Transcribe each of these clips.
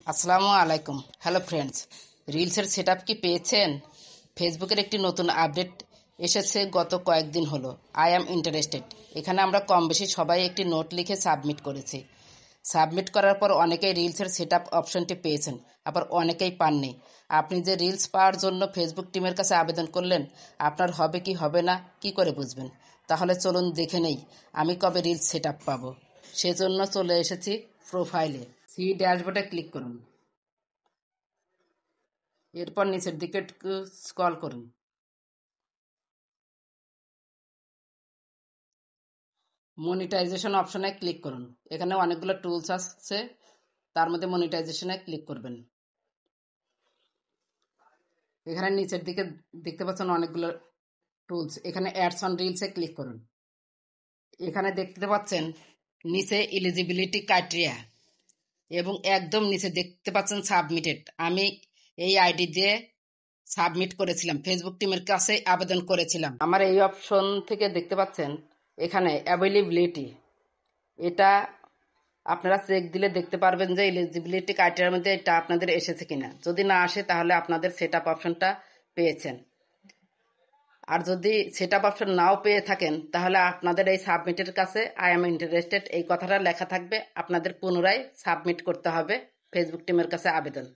আসসালামু আলাইকুম। Hello friends, রিলসের সেটআপ কি পেয়েছেন? ফেসবুকের একটি নতুন আপডেট এসেছে গত কয়েকদিন হলো। I am interested. এখানে আমরা কম বেশি সবাই একটি নোট লিখে সাবমিট করেছি। সাবমিট করার পর অনেকেই রিলসের সেটআপ অপশনটি পেয়েছেন, আবার অনেকেই পাননি। আপনি যে রিলস পাওয়ার জন্য ফেসবুক টিমের কাছে আবেদন করলেন, আপনার হবে কি হবে না কি করে বুঝবেন? তাহলে চলুন দেখে নেই আমি কবে রিলস সেটআপ পাবো। সেজন্য চলে এসেছি প্রোফাইলে। সি ড্যাশবোর্ডে ক্লিক করুন। এরপর নিচের দিকে একটু স্ক্রল করুন। মনিটাইজেশন অপশনে ক্লিক করুন। এখানে অনেকগুলো টুলস আছে, তার মধ্যে মনিটাইজেশনে ক্লিক করবেন। এখানে নিচের দিকে দেখতে পাচ্ছেন অনেকগুলো টুলস। এখানে অ্যাডস অন রিলসে ক্লিক করুন। এখানে দেখতে পাচ্ছেন নিচে এলিজিবিলিটি ক্রাইটেরিয়া এবং একদম নিচে দেখতে পাচ্ছেন সাবমিটেড। আমি এই আইডি দিয়ে সাবমিট করেছিলাম, ফেসবুক টিমের কাছে আবেদন করেছিলাম। আমার এই অপশন থেকে দেখতে পাচ্ছেন এখানে অ্যাভেলেবিলিটি, এটা আপনারা চেক দিলে দেখতে পারবেন যে এলিজিবিলিটি ক্রাইটেরিয়ার মধ্যে এটা আপনাদের এসেছে কিনা। যদি না আসে তাহলে আপনাদের সেটআপ অপশনটা পেয়েছেন। আর যদি সেটআপ অপশন নাও পেয়ে থাকেন তাহলে আপনাদের এই সাবমিটের কাছে আই এম ইন্টারেস্টেড এই কথাটা লেখা থাকবে। আপনাদের পুনরায় সাবমিট করতে হবে ফেসবুক টিমের কাছে আবেদন।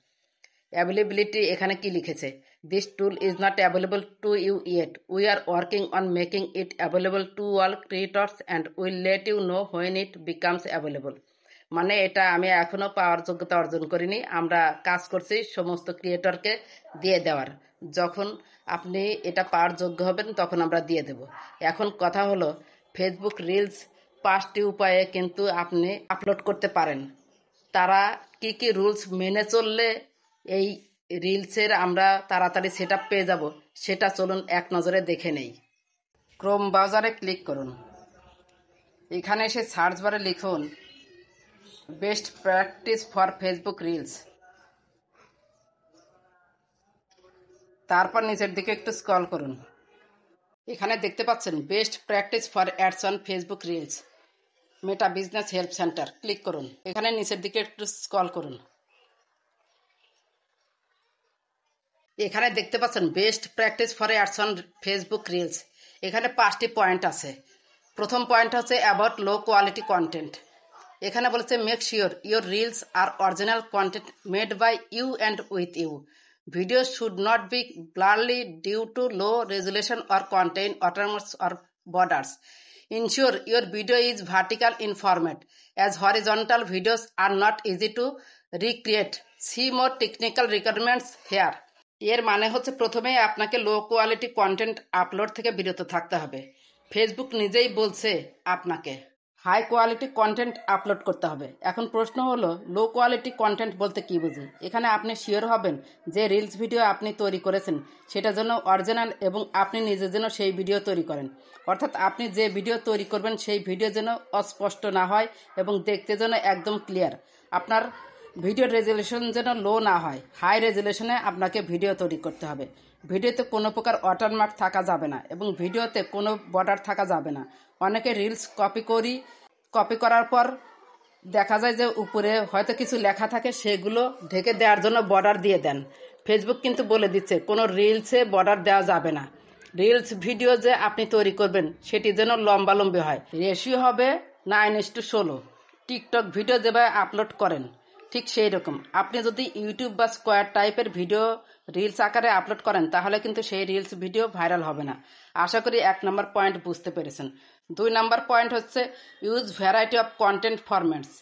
অ্যাভেলেবিলিটি এখানে কি লিখেছে? This tool is not available to you yet, we are working on making it available to all creators and will let you know when it becomes available. মানে এটা আমি এখনো পাওয়ার যোগ্যতা অর্জন করিনি, আমরা কাজ করছি সমস্ত ক্রিয়েটরকে দিয়ে দেওয়ার। যখন আপনি এটা পাওয়ার যোগ্য হবেন তখন আমরা দিয়ে দেব। এখন কথা হলো, ফেসবুক রিলস 5টি উপায়ে কিন্তু আপনি আপলোড করতে পারেন। তারা কি কি রুলস মেনে চললে এই রিলসের আমরা তাড়াতাড়ি সেটআপ পেয়ে যাব, সেটা চলুন এক নজরে দেখে নেই। ক্রোম ব্রাউজারে ক্লিক করুন। এখানে এসে সার্চ বারে লিখুন best practice for Facebook reels. তারপর নিচের দিকে একটু স্ক্রল করুন। এখানে দেখতে পাচ্ছেন best practice for ads on Facebook reels, meta business help centre. Click করুন। এখানে নিচের দিকে একটু স্ক্রল করুন। এখানে দেখতে পাচ্ছেন best practice for ads on Facebook reels. এখানে 5টি পয়েন্ট আছে। প্রথম পয়েন্ট হচ্ছে অ্যাবাউট লো কোয়ালিটি কন্টেন্ট। এখানে বলেছে make sure your reels are original content made by you and with you. Video should not be blurry due to low resolution or contain watermarks or borders. Ensure your video is vertical in format, as horizontal videos are not easy to recreate. See more technical requirements here. এর মানে হচ্ছে প্রথমেই আপনাকে low quality content upload থেকে বিরত থাকতে হবে। Facebook নিজেই বলছে আপনাকে হাই কোয়ালিটি কন্টেন্ট আপলোড করতে হবে। এখন প্রশ্ন হলো লো কোয়ালিটি কন্টেন্ট বলতে কি বুঝি? এখানে আপনি শিওর হবেন যে রিলস ভিডিও আপনি তৈরি করেছেন সেটা যেন অরিজিনাল এবং আপনি নিজে যেন সেই ভিডিও তৈরি করেন। অর্থাৎ আপনি যে ভিডিও তৈরি করবেন সেই ভিডিও যেন অস্পষ্ট না হয় এবং দেখতে যেন একদম ক্লিয়ার। আপনার ভিডিও রেজুলেশন যেন লো না হয়, হাই রেজুলেশনে আপনাকে ভিডিও তৈরি করতে হবে। ভিডিওতে কোনো প্রকার ওয়াটারমার্ক থাকা যাবে না এবং ভিডিওতে কোনো বর্ডার থাকা যাবে না। অনেকে রিলস কপি করার পর দেখা যায় যে উপরে হয়তো কিছু লেখা থাকে, সেগুলো ঢেকে দেওয়ার জন্য বর্ডার দিয়ে দেন। ফেসবুক কিন্তু বলে দিচ্ছে কোনো রিলসে বর্ডার দেওয়া যাবে না। রিলস ভিডিও যে আপনি তৈরি করবেন সেটি যেন লম্বালম্বি হয়, রেশিও হবে 9:16। টিকটক ভিডিও যেভাবে আপলোড করেন ঠিক সেই রকম আপনি যদি ইউটিউব বা স্কোয়ার টাইপের ভিডিও রিলস আকারে আপলোড করেন তাহলে কিন্তু সেই রিলস ভিডিও ভাইরাল হবে না। আশা করি 1 নম্বর পয়েন্ট বুঝতে পেরেছেন। 2 নম্বর পয়েন্ট হচ্ছে use variety of content formats.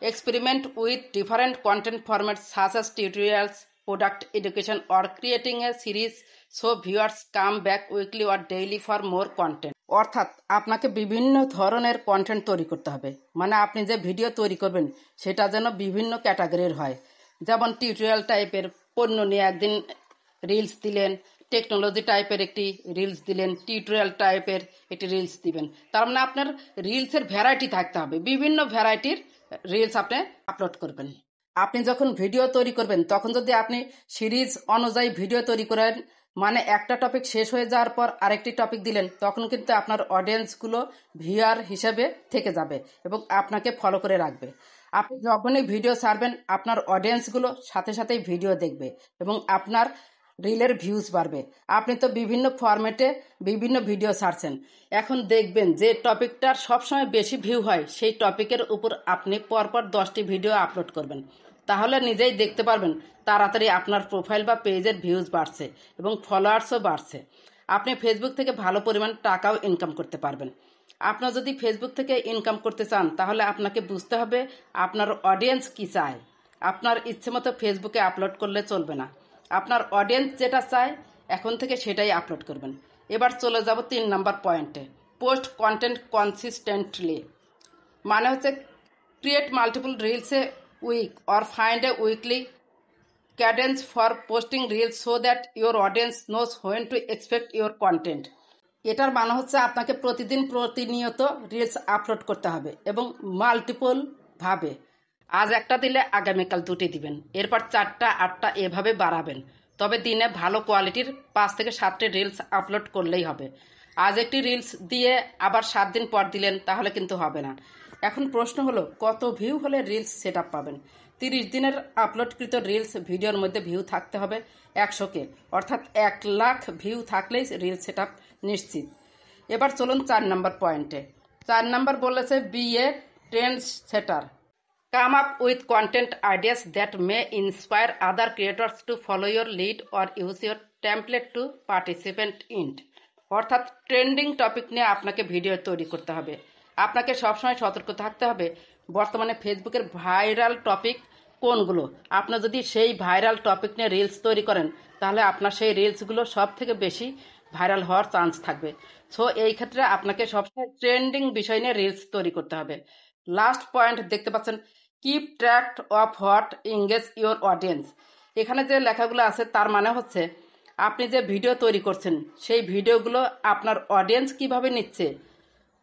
Experiment with different content formats such as tutorials, product education or creating a series so viewers come back weekly or daily for more content. অর্থাৎ আপনাকে বিভিন্ন ধরনের content তৈরি করতে হবে। মানে আপনি যে ভিডিও তৈরি করবেন সেটা যেন বিভিন্ন ক্যাটাগরির হয়। যেমন টিউটোরিয়াল টাইপের পণ্য নিয়ে একদিন রিলস দিলেন, টেকনোলজি টাইপের একটি রিলস দিলেন, টিউটোরিয়াল টাইপের একটি রিলস দিবেন। তার মানে আপনার রিলসের ভ্যারাইটি থাকতে হবে, বিভিন্ন ভ্যারাইটির রিলস আপনি আপলোড করবেন। আপনি যখন ভিডিও তৈরি করবেন তখন যদি আপনি সিরিজ অনুযায়ী ভিডিও তৈরি করেন, মানে একটা টপিক শেষ হয়ে যাওয়ার পর আরেকটি টপিক দিলেন, তখন কিন্তু আপনার অডিয়েন্সগুলো ভিউয়ার হিসেবে থেকে যাবে এবং আপনাকে ফলো করে রাখবে। আপনি যখনই ভিডিও ছাড়বেন আপনার অডিয়েন্সগুলো সাথে সাথেই ভিডিও দেখবে এবং আপনার রিলের ভিউজ বাড়বে। আপনি তো বিভিন্ন ফরম্যাটে বিভিন্ন ভিডিও ছাড়ছেন, এখন দেখবেন যে টপিকটার সবসময় বেশি ভিউ হয় সেই টপিকের উপর আপনি পরপর 10টি ভিডিও আপলোড করবেন। তাহলে নিজেই দেখতে পারবেন তাড়াতাড়ি আপনার প্রোফাইল বা পেজের ভিউজ বাড়ছে এবং ফলোয়ার্সও বাড়ছে। আপনি ফেসবুক থেকে ভালো পরিমাণ টাকাও ইনকাম করতে পারবেন। আপনার যদি ফেসবুক থেকে ইনকাম করতে চান তাহলে আপনাকে বুঝতে হবে আপনার অডিয়েন্স কী চায়। আপনার ইচ্ছে মতো ফেসবুকে আপলোড করলে চলবে না, আপনার অডিয়েন্স যেটা চায় এখন থেকে সেটাই আপলোড করবেন। এবার চলে যাব 3 নম্বর পয়েন্টে, পোস্ট কন্টেন্ট কনসিস্টেন্টলি। মানে হচ্ছে create multiple reels a week or find a weekly cadence for posting reels so that your audience knows when to expect your content। এটার মানে হচ্ছে আপনাকে প্রতিনিয়ত রিলস আপলোড করতে হবে এবং মাল্টিপল ভাবে। আজ একটা দিলে আগামীকাল 2টি দিবেন, এরপর 4টা 8টা এভাবে বাড়াবেন। তবে দিনে ভালো কোয়ালিটির 5 থেকে 7টি রিলস আপলোড করলেই হবে। আজ একটি রিলস দিয়ে আবার 7 দিন পর দিলেন তাহলে কিন্তু হবে না। এখন প্রশ্ন হলো কত ভিউ হলে রিলস সেট আপ পাবেন। 30 দিনের আপলোডকৃত রিলস ভিডিওর মধ্যে ভিউ থাকতে হবে 100K, অর্থাৎ 1 লাখ ভিউ থাকলেই রিলস সেট আপ নিশ্চিত। এবার চলুন 4 নম্বর পয়েন্টে। 4 নম্বর বলেছে B a trend setter, come up with content ideas that may inspire other creators to follow your lead or use your template to participate in. অর্থাৎ ট্রেন্ডিং টপিক নিয়ে আপনাকে video তৈরি করতে হবে। আপনাকে সবসময় সতর্ক থাকতে হবে বর্তমানে ফেসবুকের ভাইরাল টপিক কোনগুলো। আপনার যদি সেই ভাইরাল টপিক নিয়ে রিলস তৈরি করেন তাহলে আপনার সেই রিলসগুলো সব থেকে বেশি ভাইরাল হওয়ার চান্স থাকবে। সো এই ক্ষেত্রে আপনাকে সবসময় ট্রেন্ডিং বিষয় নিয়ে রিলস তৈরি করতে হবে। লাস্ট পয়েন্ট দেখতে পাচ্ছেন, keep track of what engage your audience. এখানে যে লেখাগুলো আছে তার মানে হচ্ছে আপনি যে ভিডিও তৈরি করছেন সেই ভিডিওগুলো আপনার অডিয়েন্স কিভাবে নিচ্ছে,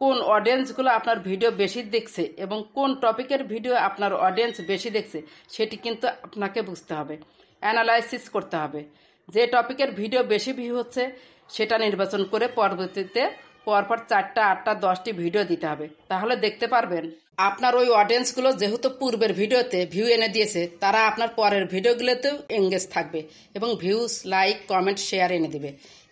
কোন অডিয়েন্সগুলো আপনার ভিডিও বেশি দেখছে এবং কোন টপিকের ভিডিও আপনার অডিয়েন্স বেশি দেখছে সেটি কিন্তু আপনাকে বুঝতে হবে, অ্যানালাইসিস করতে হবে। যে টপিকের ভিডিও বেশি ভিউ হচ্ছে সেটা নির্বাচন করে পরবর্তীতে পরপর 4টা 8টা 10টি ভিডিও দিতে হবে। তাহলে দেখতে পারবেন আপনার ওই অডিয়েন্সগুলো যেহেতু পূর্বের ভিডিওতে ভিউ এনে দিয়েছে তারা আপনার পরের ভিডিওগুলোতেও এঙ্গেজ থাকবে এবং ভিউজ, লাইক, কমেন্ট, শেয়ার এনে দেবে।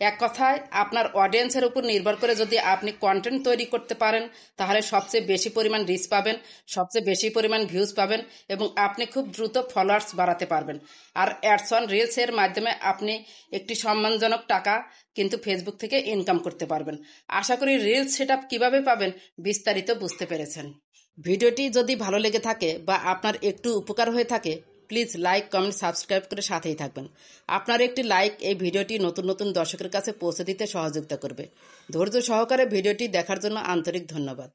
এক কথায় আপনার অডিয়েন্সের উপর নির্ভর করে যদি আপনি কন্টেন্ট তৈরি করতে পারেন তাহলে সবচেয়ে বেশি পরিমাণ রিচ পাবেন, সবচেয়ে বেশি পরিমাণ ভিউজ পাবেন এবং আপনি খুব দ্রুত ফলোয়ার্স বাড়াতে পারবেন। আর অ্যাডস অন রিলসের মাধ্যমে আপনি একটি সম্মানজনক টাকা কিন্তু ফেসবুক থেকে ইনকাম করতে পারবেন। আশা করি রিলস সেটআপ কিভাবে পাবেন বিস্তারিত বুঝতে পেরেছেন। ভিডিওটি যদি ভালো লেগে থাকে বা আপনার একটু উপকার হয়ে থাকে প্লিজ লাইক, কমেন্ট, সাবস্ক্রাইব করে সাথেই থাকবেন। আপনার একটি লাইক এই ভিডিওটি নতুন নতুন দর্শকের কাছে পৌঁছে দিতে সহযোগিতা করবে। ধৈর্য সহকারে ভিডিওটি দেখার জন্য আন্তরিক ধন্যবাদ।